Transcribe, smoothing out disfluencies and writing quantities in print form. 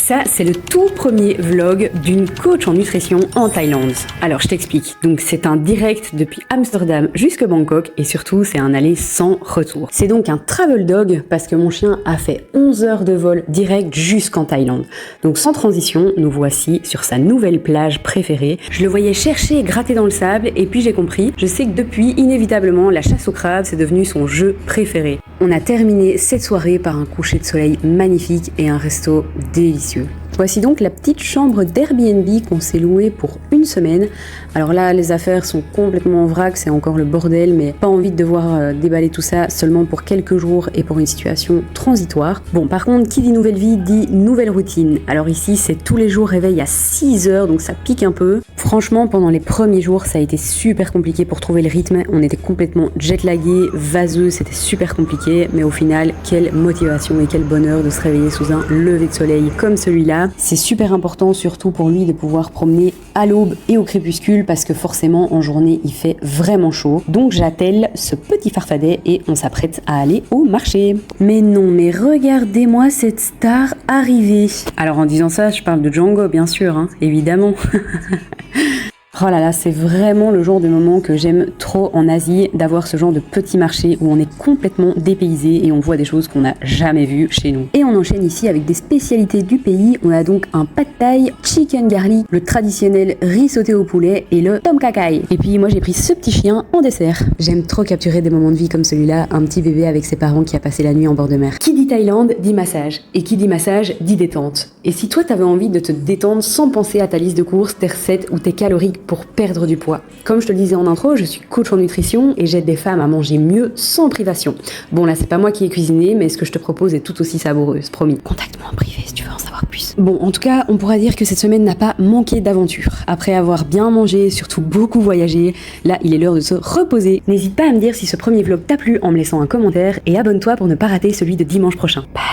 Ça, c'est le tout premier vlog d'une coach en nutrition en Thaïlande. Alors, je t'explique. Donc, c'est un direct depuis Amsterdam jusqu'à Bangkok et surtout, c'est un aller sans retour. C'est donc un travel dog parce que mon chien a fait 11 heures de vol direct jusqu'en Thaïlande. Donc, sans transition, nous voici sur sa nouvelle plage préférée. Je le voyais chercher et gratter dans le sable et puis j'ai compris. Je sais que depuis, inévitablement, la chasse au crabe, c'est devenu son jeu préféré. On a terminé cette soirée par un coucher de soleil magnifique et un resto délicieux. Voici donc la petite chambre d'Airbnb qu'on s'est louée pour une semaine. Alors là, les affaires sont complètement en vrac, c'est encore le bordel, mais pas envie de devoir déballer tout ça seulement pour quelques jours et pour une situation transitoire. Bon, par contre, qui dit nouvelle vie dit nouvelle routine. Alors ici, c'est tous les jours réveil à 6 heures, donc ça pique un peu. Franchement, pendant les premiers jours, ça a été super compliqué pour trouver le rythme. On était complètement jet-lagués, vaseux, c'était super compliqué, mais au final, quelle motivation et quel bonheur de se réveiller sous un lever de soleil comme celui-là. C'est super important, surtout pour lui, de pouvoir promener à l'aube et au crépuscule parce que forcément, en journée, il fait vraiment chaud. Donc, j'attelle ce petit farfadet et on s'apprête à aller au marché. Mais non, mais regardez-moi cette star arriver. Alors, en disant ça, je parle de Django, bien sûr, hein, évidemment. Oh là là, c'est vraiment le genre de moment que j'aime trop en Asie, d'avoir ce genre de petit marché où on est complètement dépaysé et on voit des choses qu'on n'a jamais vues chez nous. Et on enchaîne ici avec des spécialités du pays. On a donc un pad thai, chicken garlic, le traditionnel riz sauté au poulet et le tom kha kai. Et puis moi j'ai pris ce petit chien en dessert. J'aime trop capturer des moments de vie comme celui-là, un petit bébé avec ses parents qui a passé la nuit en bord de mer. Qui dit Thaïlande dit massage. Et qui dit massage dit détente. Et si toi t'avais envie de te détendre sans penser à ta liste de courses, tes recettes ou tes calories pour perdre du poids. Comme je te le disais en intro, je suis coach en nutrition et j'aide des femmes à manger mieux sans privation. Bon là, c'est pas moi qui ai cuisiné, mais ce que je te propose est tout aussi savoureuse, promis. Contacte-moi en privé si tu veux en savoir plus. Bon, en tout cas, on pourra dire que cette semaine n'a pas manqué d'aventure. Après avoir bien mangé, surtout beaucoup voyagé, là, il est l'heure de se reposer. N'hésite pas à me dire si ce premier vlog t'a plu en me laissant un commentaire et abonne-toi pour ne pas rater celui de dimanche prochain. Bye.